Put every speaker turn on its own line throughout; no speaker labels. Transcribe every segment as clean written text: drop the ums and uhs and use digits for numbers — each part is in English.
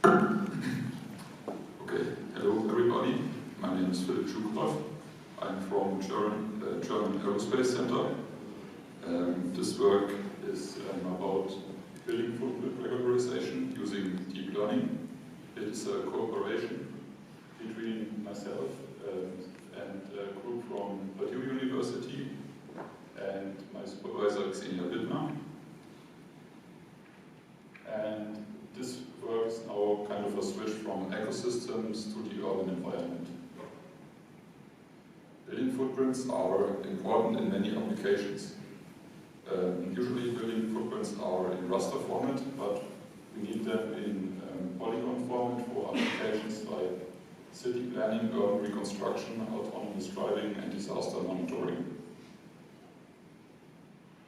Okay, hello everybody. My name is Philipp Schukrath. I'm from German Aerospace Center. This work is about building footprint regularization using deep learning. It is a cooperation between myself and a group from Purdue University and my supervisor Xenia Bittner. And this work is now kind of a switch from ecosystems to the urban environment. Building footprints are important in many applications. Usually building footprints are in raster format, but we need them in polygon format for applications like city planning, urban reconstruction, autonomous driving, and disaster monitoring.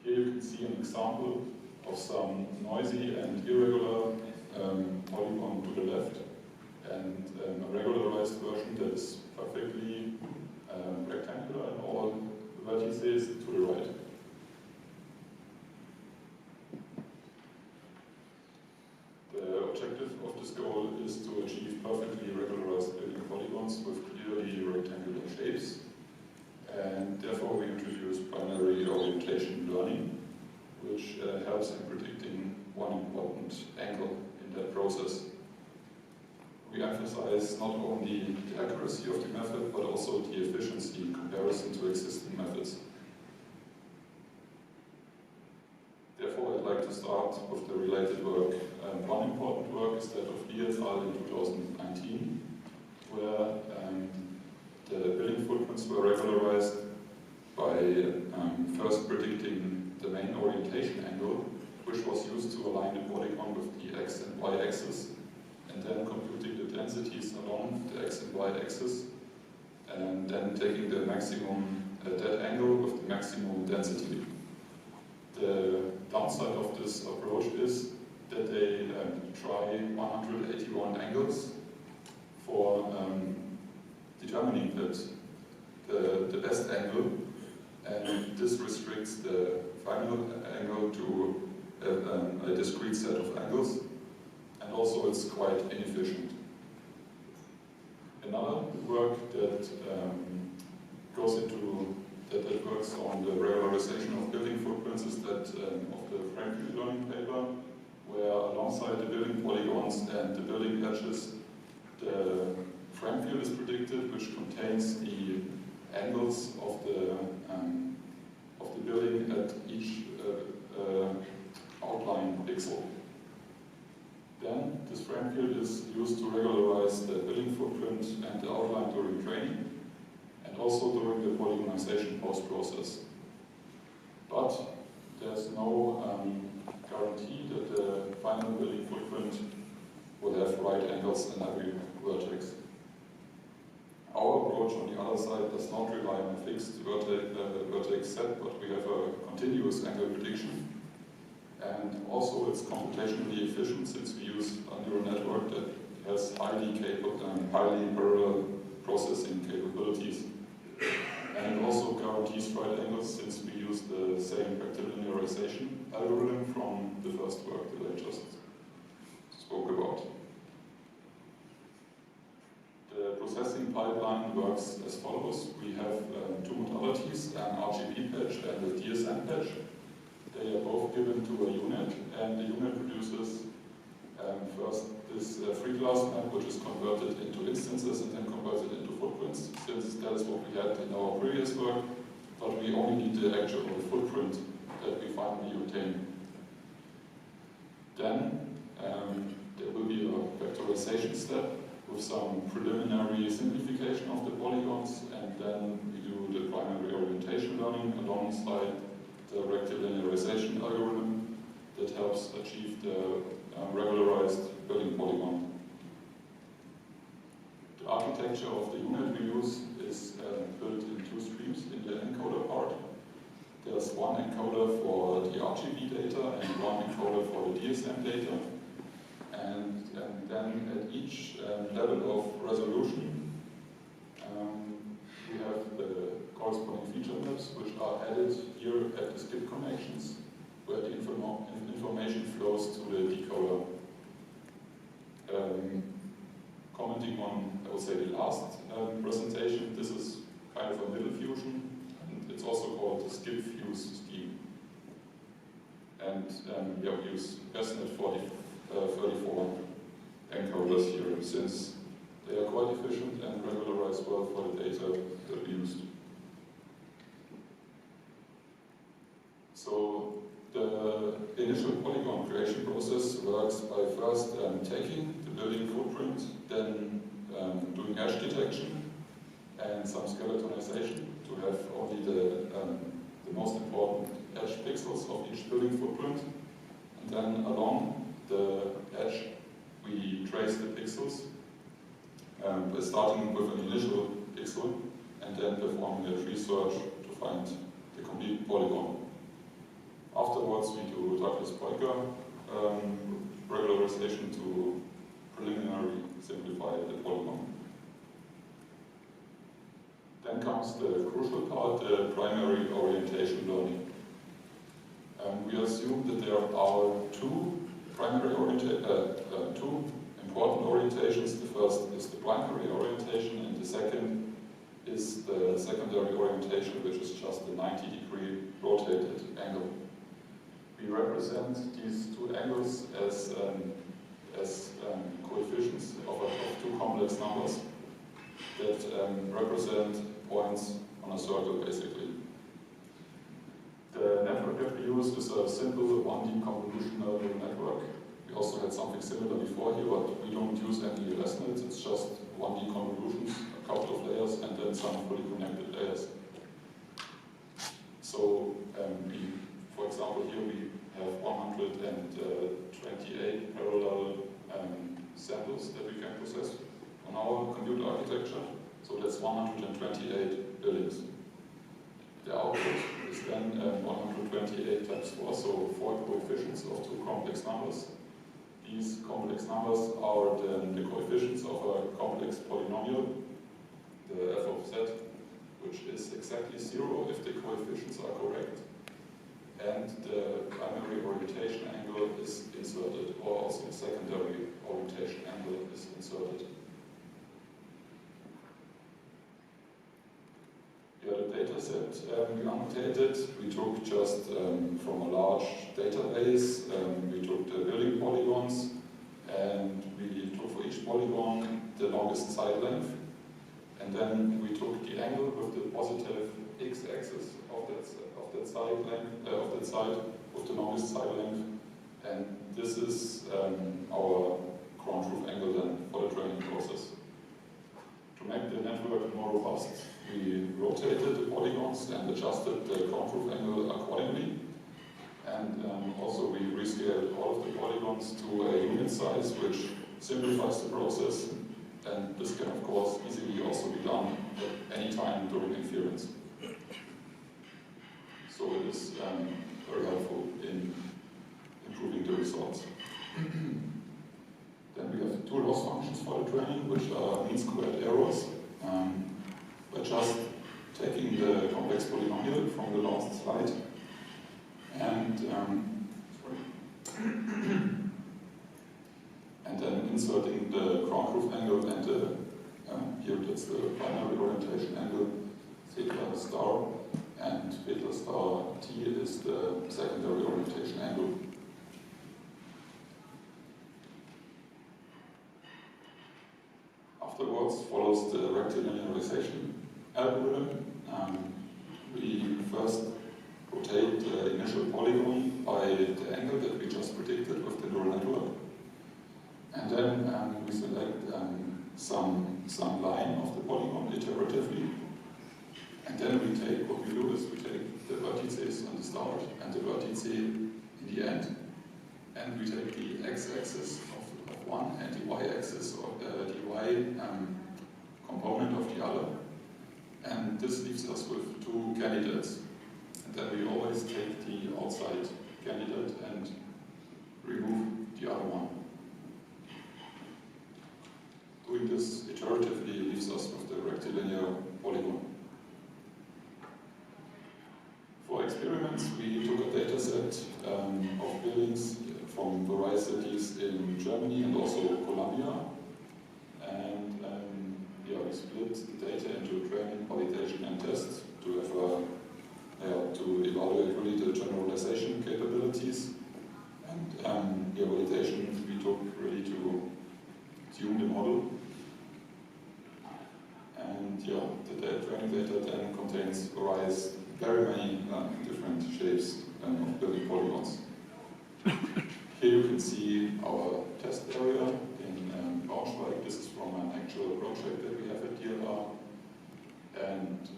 Here you can see an example of some noisy and irregular polygon to the left, and a regularized version that is perfectly rectangular in all vertices to the right. The objective of this goal is to achieve perfectly regularized building polygons with clearly rectangular shapes, and therefore we introduce binary orientation learning, which helps in predicting one important angle in that process. We emphasize not only the accuracy of the method, but also the efficiency in comparison to existing methods. Therefore, I'd like to start with the related work. One important work is that of Lee et al. In 2019, where the building footprints were regularized by first predicting the main orientation angle, which was used to align the polygon with the x and y axis, and then computing the densities along the x and y axis, and then taking the maximum that angle with the maximum density. The downside of this approach is that they try 181 angles for determining that the best angle, and this restricts the final angle to a discrete set of angles, and also it's quite inefficient. Another work that that works on the regularization of building footprints is that of the Franklin learning paper, where alongside the building polygons and the building edges, the frame field is predicted, which contains the angles of the building at each outline pixel. Then this frame field is used to regularize the building footprint and the outline during training, and also during the polygonization post-process. But there's no guarantee that the final building footprint will have right angles in every vertex. Our approach on the other side does not rely on a fixed vertex set, but we have a continuous angle prediction. And also it's computationally efficient, since we use a neural network that has highly parallel processing capabilities. And it also guarantees right angles, since we use the same rectilinearization algorithm from the first work that I just spoke about. The processing pipeline works as follows. We have two modalities, an RGB patch and a DSM patch. They are both given to a unit, and the unit produces first this free class map, which is converted into instances and then converted into footprints, since that is what we had in our previous work, but we only need the actual footprint that we finally obtain. Then there will be a vectorization step with some preliminary simplification of the polygons, and then we do the primary orientation learning alongside the rectilinearization algorithm that helps achieve the regularized building polygon. The architecture of the unit we use is built in two streams. In the encoder part, there's one encoder for the RGB data and one encoder for the DSM data. And then at each level of resolution, we have the corresponding feature maps, which are added here at the skip connections, where the information flows to the decoder. on, I would say, the last presentation. This is kind of a middle fusion, and it's also called the skip fuse scheme. And we use SNet 34 encoders here, since they are quite efficient and regularize well for the data that we used. So the initial polygon creation process works by first taking the building footprint, then doing edge detection and some skeletonization to have only the most important edge pixels of each building footprint. And then along the edge we trace the pixels, starting with an initial pixel and then performing a tree search to find the complete polygon. Afterwards, we do Douglas-Peuker regularization to preliminarily simplify the polygon. Then comes the crucial part, the primary orientation learning. We assume that there are two important orientations. The first is the primary orientation, and the second is the secondary orientation, which is just a 90-degree rotated angle. We represent these two angles as coefficients of two complex numbers that represent points on a circle, basically. The network that we use is a simple 1D convolutional network. We also had something similar before here, but we don't use any SNets. It's just 1D convolutions, a couple of layers, and then some fully connected layers. So, for example, here we have 128 parallel samples that we can process on our computer architecture. So that's 128 buildings. The output is then 128 times 4, so 4 coefficients of two complex numbers. These complex numbers are then the coefficients of a complex polynomial, the f of z, which is exactly 0 if the coefficients are correct. And the primary orientation angle is inserted, or also the secondary orientation angle is inserted. Here the data set we annotated. We took just from a large database, we took the building polygons, and we took for each polygon the longest side length. And then we took the angle with the positive x-axis of that side length, with the longest side length, and this is our ground truth angle then for the training process. To make the network more robust, we rotated the polygons and adjusted the ground truth angle accordingly, and also we rescaled all of the polygons to a unit size, which simplifies the process, and this can of course easily also be done at any time during inference. So it is very helpful in improving the results. Then we have two loss functions for the training, which are mean squared errors. By just taking the complex polynomial from the last slide and then inserting the ground truth angle and here that's the primary orientation angle, theta star, and theta star t is the secondary orientation angle. Afterwards follows the rectilinearization algorithm. We first rotate the initial polygon by the angle that we just predicted with the neural network. And then we select some line of the polygon iteratively. And then we take, what we do is we take the vertices on the start and the vertice in the end. And we take the x-axis of one and the y-axis of the y component of the other. And this leaves us with two candidates. And then we always take the outside candidate and remove the other one. Doing this iteratively leaves us with the rectilinear polygon. For experiments, we took a data set of buildings from various cities in Germany and also Colombia. And split the data into training, validation, and test to have to evaluate really the generalization capabilities. And the validation we took really to tune the model. And yeah, the training data then contains very many different shapes of building polygons. Here you can see our test area in Braunschweig. This is from an actual project that we have at DLR. And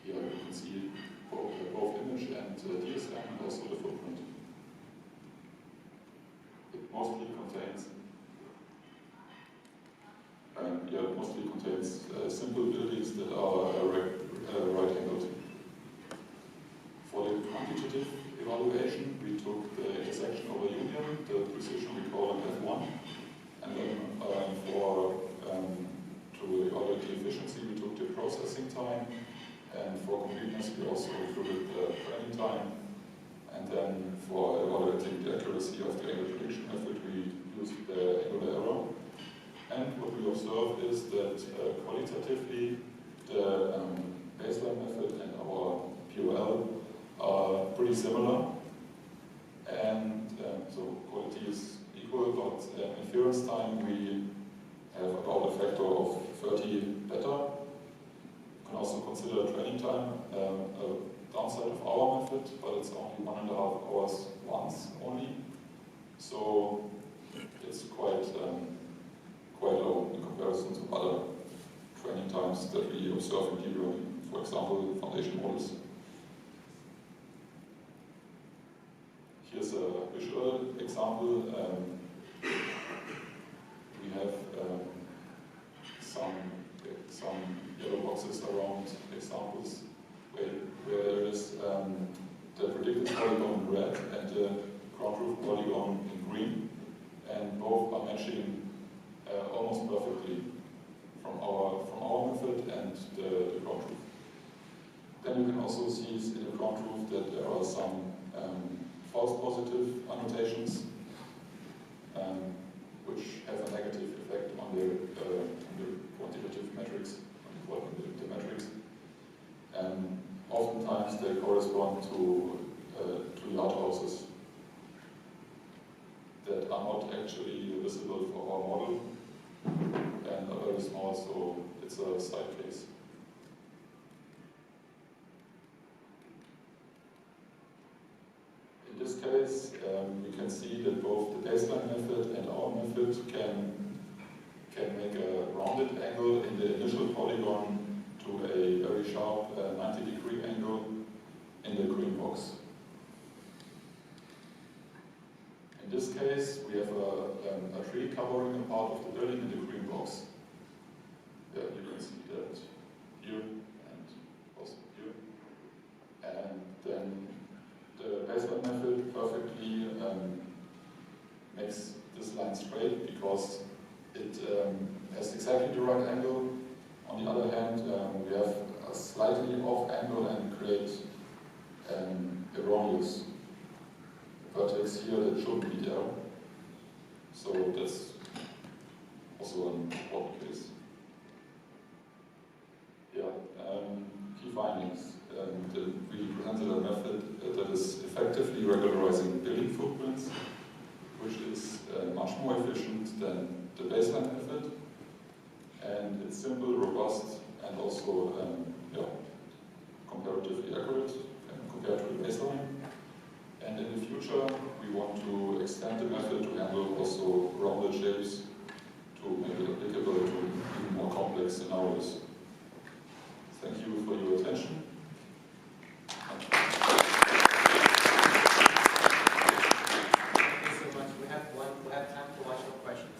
here you can see both image and DSM and also the footprint. It mostly contains simple buildings that are right-angled. For the quantitative evaluation, we took the intersection over union, the precision we call an F1, and then to evaluate the efficiency, we took the processing time, and for completeness, we also included the training time, and then for evaluating the accuracy of the angle prediction method, we used the angular error. And what we observe is that qualitatively, the baseline method and our POL are pretty similar, and so quality is equal, but in inference time we have about a factor of 30 better. You can also consider training time a downside of our method, but it's only 1.5 hours once only, so it's quite low in comparison to other training times that we observe in deep learning, for example, foundation models. Here's a visual example. We have some yellow boxes around examples where there is the predicted polygon in red and the ground truth polygon in green, and both are matching almost perfectly from our method and the ground truth. Then you can also see in the ground truth that there are some false positive annotations which have a negative effect on the quantitative metrics, on the metrics. Oftentimes they correspond to yard houses that are not actually visible for our model and are very small, so it's a side case. In this case, we can see that both the baseline method and our method can make a rounded angle in the initial polygon to a very sharp 90-degree angle in the green box. In this case, we have a tree covering a part of the building in the green box. Yeah, you can see that here and also here. And then the baseline method perfectly makes this line straight because it has exactly the right angle. On the other hand, we have a slightly off angle and create erroneous vertex here that shouldn't be there. So that's also an important case. Yeah, key findings. We presented a method that is effectively regularizing building footprints, which is much more efficient than the baseline method. And it's simple, robust, and also comparatively accurate compared to the baseline. And in the future, we want to extend the method to handle also rounded shapes to make it applicable to even more complex scenarios. Thank you for your attention.
Thank you so much. We have time for one more questions.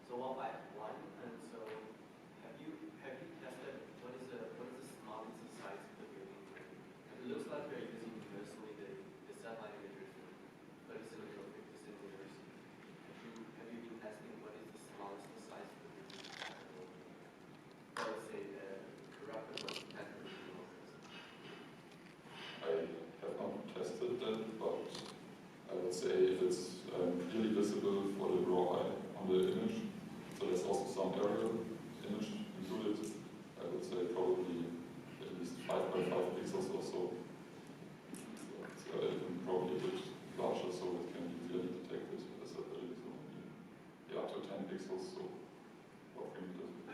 So I have one, and so have you tested what is the smallest size of the building? It looks like you're using mostly the satellite images, 30 centimeters or 50 centimeters. Have you been testing what is the smallest size of the building? Or say replicable technical models?
I have not tested that, but I would say if it's clearly visible for the pixels or so. And probably a bit larger, so it can be clearly detected as a building. So up to 10 pixels, so roughly